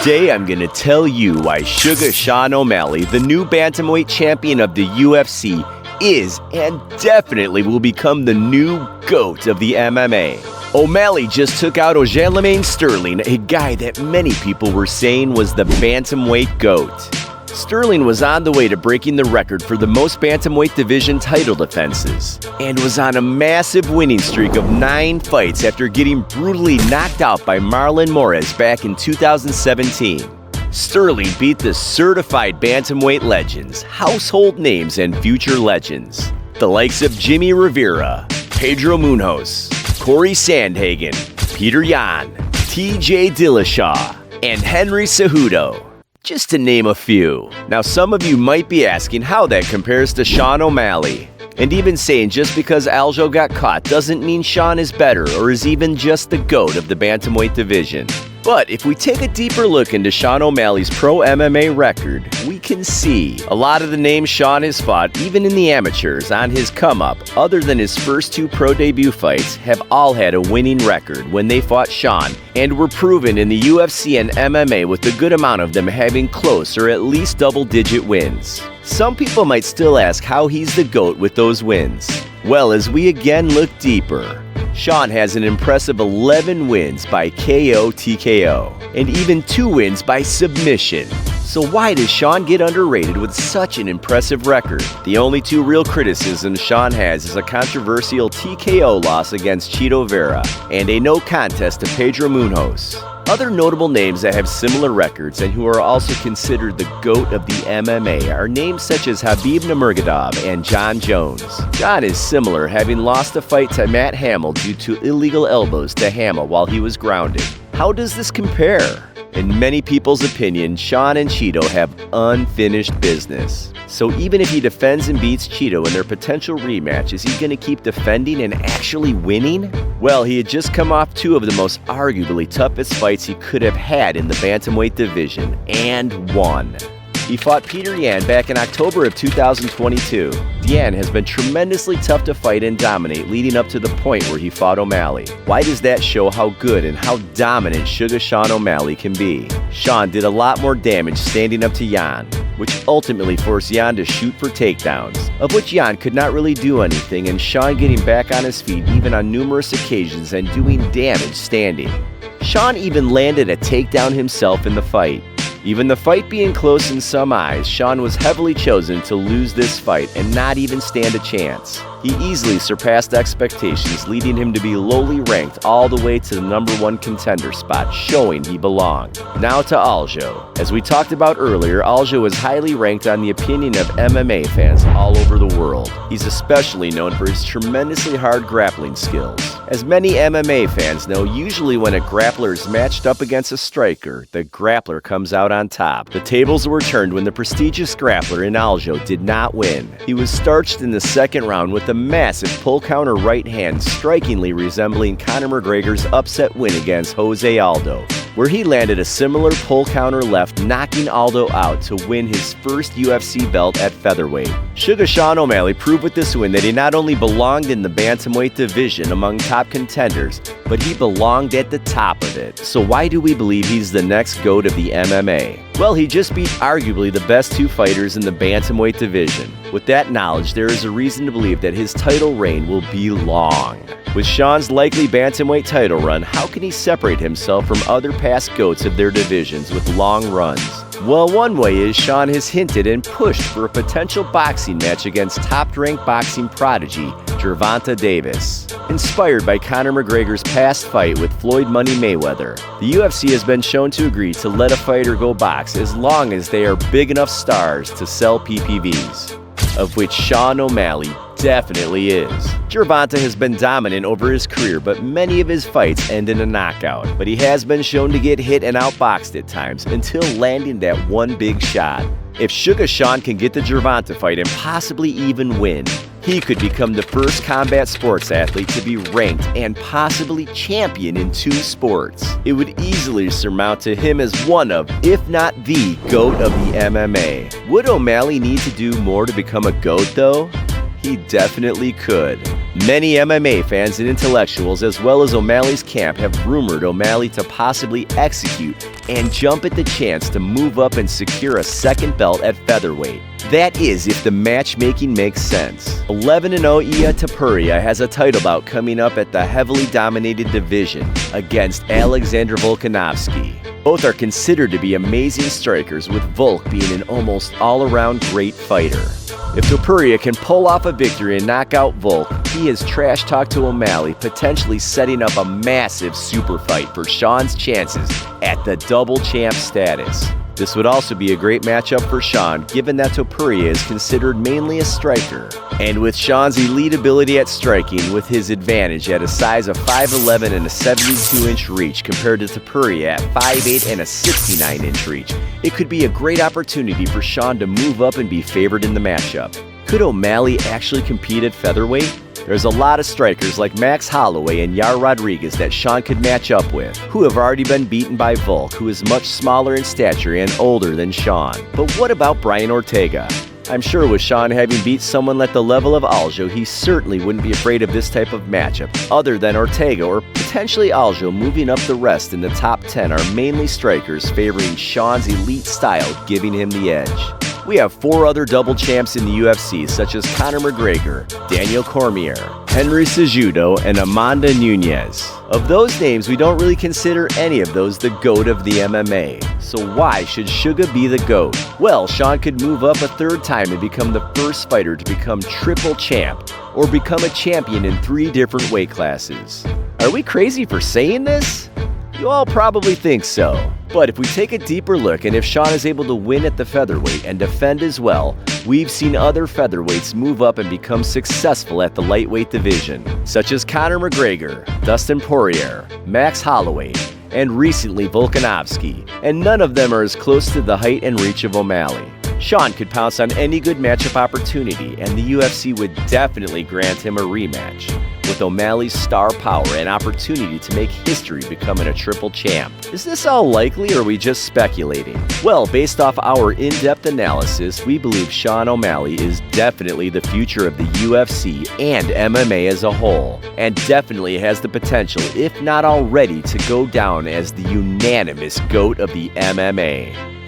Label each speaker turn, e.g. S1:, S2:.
S1: Today I'm gonna tell you why Suga Sean O'Malley, the new Bantamweight Champion of the UFC, is and definitely will become the new GOAT of the MMA. O'Malley just took out Aljamain Sterling, a guy that many people were saying was the Bantamweight GOAT. Sterling was on the way to breaking the record for the most Bantamweight division title defenses, and was on a massive winning streak of 9 fights after getting brutally knocked out by Marlon Moraes back in 2017. Sterling beat the certified Bantamweight legends, household names, and future legends. The likes of Jimmy Rivera, Pedro Munhoz, Corey Sandhagen, Peter Yan, TJ Dillashaw, and Henry Cejudo, just to name a few. Now, some of you might be asking how that compares to Sean O'Malley, and even saying just because Aljo got caught doesn't mean Sean is better or is even just the GOAT of the Bantamweight division. But if we take a deeper look into Sean O'Malley's pro MMA record, we can see a lot of the names Sean has fought, even in the amateurs, on his come-up, other than his first 2 pro debut fights, have all had a winning record when they fought Sean, and were proven in the UFC and MMA, with a good amount of them having close or at least double-digit wins. Some people might still ask how he's the GOAT with those wins. Well, as we again look deeper, Sean has an impressive 11 wins by KO TKO, and even 2 wins by submission. So why does Sean get underrated with such an impressive record? The only 2 real criticisms Sean has is a controversial TKO loss against Chito Vera, and a no contest to Pedro Munhoz. Other notable names that have similar records and who are also considered the GOAT of the MMA are names such as Khabib Nurmagomedov and Jon Jones. Jon is similar, having lost a fight to Matt Hamill due to illegal elbows to Hamill while he was grounded. How does this compare? In many people's opinion, Sean and Chito have unfinished business. So even if he defends and beats Chito in their potential rematch, is he going to keep defending and actually winning? Well, he had just come off 2 of the most arguably toughest fights he could have had in the Bantamweight division, and won. He fought Peter Yan back in October of 2022. Yan has been tremendously tough to fight and dominate leading up to the point where he fought O'Malley. Why does that show how good and how dominant Suga Sean O'Malley can be? Sean did a lot more damage standing up to Yan, which ultimately forced Yan to shoot for takedowns, of which Yan could not really do anything, and Sean getting back on his feet even on numerous occasions and doing damage standing. Sean even landed a takedown himself in the fight. Even the fight being close in some eyes, Sean was heavily chosen to lose this fight and not even stand a chance. He easily surpassed expectations, leading him to be lowly ranked all the way to the #1 contender spot, showing he belonged. Now to Aljo. As we talked about earlier, Aljo is highly ranked on the opinion of MMA fans all over the world. He's especially known for his tremendously hard grappling skills. As many MMA fans know, usually when a grappler is matched up against a striker, the grappler comes out on top. The tables were turned when the prestigious grappler in Aljo did not win. He was starched in the 2nd round with a massive pull counter right hand, strikingly resembling Conor McGregor's upset win against Jose Aldo, where he landed a similar pull counter left, knocking Aldo out to win his first UFC belt at featherweight. Suga Sean O'Malley proved with this win that he not only belonged in the Bantamweight division among top contenders, but he belonged at the top of it. So why do we believe he's the next GOAT of the MMA? Well, he just beat arguably the best 2 fighters in the Bantamweight division. With that knowledge, there is a reason to believe that his title reign will be long. With Sean's likely Bantamweight title run, how can he separate himself from other past GOATs of their divisions with long runs? Well, one way is Sean has hinted and pushed for a potential boxing match against top-ranked boxing prodigy Gervonta Davis. Inspired by Conor McGregor's past fight with Floyd Money Mayweather, the UFC has been shown to agree to let a fighter go box as long as they are big enough stars to sell PPVs, of which Sean O'Malley definitely is. Gervonta has been dominant over his career, but many of his fights end in a knockout. But he has been shown to get hit and outboxed at times until landing that one big shot. If Suga Sean can get the Gervonta fight and possibly even win, he could become the first combat sports athlete to be ranked and possibly champion in 2 sports. It would easily surmount to him as one of, if not the GOAT of the MMA. Would O'Malley need to do more to become a GOAT though? He definitely could. Many MMA fans and intellectuals, as well as O'Malley's camp, have rumored O'Malley to possibly execute and jump at the chance to move up and secure a second belt at featherweight. That is, if the matchmaking makes sense. 11-0 Ilia Topuria has a title bout coming up at the heavily dominated division against Alexander Volkanovski. Both are considered to be amazing strikers, with Volk being an almost all-around great fighter. If Topuria can pull off a victory and knock out Volk, he has trash talked to O'Malley, potentially setting up a massive super fight for Sean's chances at the double champ status. This would also be a great matchup for Sean, given that Topuria is considered mainly a striker. And with Sean's elite ability at striking, with his advantage at a size of 5'11 and a 72-inch reach compared to Topuria at 5'8 and a 69-inch reach, it could be a great opportunity for Sean to move up and be favored in the matchup. Could O'Malley actually compete at featherweight? There's a lot of strikers like Max Holloway and Yair Rodriguez that Sean could match up with, who have already been beaten by Volk, who is much smaller in stature and older than Sean. But what about Brian Ortega? I'm sure with Sean having beat someone at the level of Aljo, he certainly wouldn't be afraid of this type of matchup. Other than Ortega or potentially Aljo, moving up the rest in the top 10 are mainly strikers favoring Sean's elite style, giving him the edge. We have 4 other double champs in the UFC, such as Conor McGregor, Daniel Cormier, Henry Cejudo, and Amanda Nunes. Of those names, we don't really consider any of those the GOAT of the MMA. So why should Suga be the GOAT? Well, Sean could move up a third time and become the first fighter to become triple champ, or become a champion in 3 different weight classes. Are we crazy for saying this? You all probably think so. But if we take a deeper look, and if Sean is able to win at the featherweight and defend as well, we've seen other featherweights move up and become successful at the lightweight division, such as Conor McGregor, Dustin Poirier, Max Holloway, and recently Volkanovski, and none of them are as close to the height and reach of O'Malley. Sean could pounce on any good matchup opportunity, and the UFC would definitely grant him a rematch, with O'Malley's star power and opportunity to make history becoming a triple champ. Is this all likely, or are we just speculating? Well, based off our in-depth analysis, we believe Sean O'Malley is definitely the future of the UFC and MMA as a whole, and definitely has the potential, if not already, to go down as the unanimous GOAT of the MMA.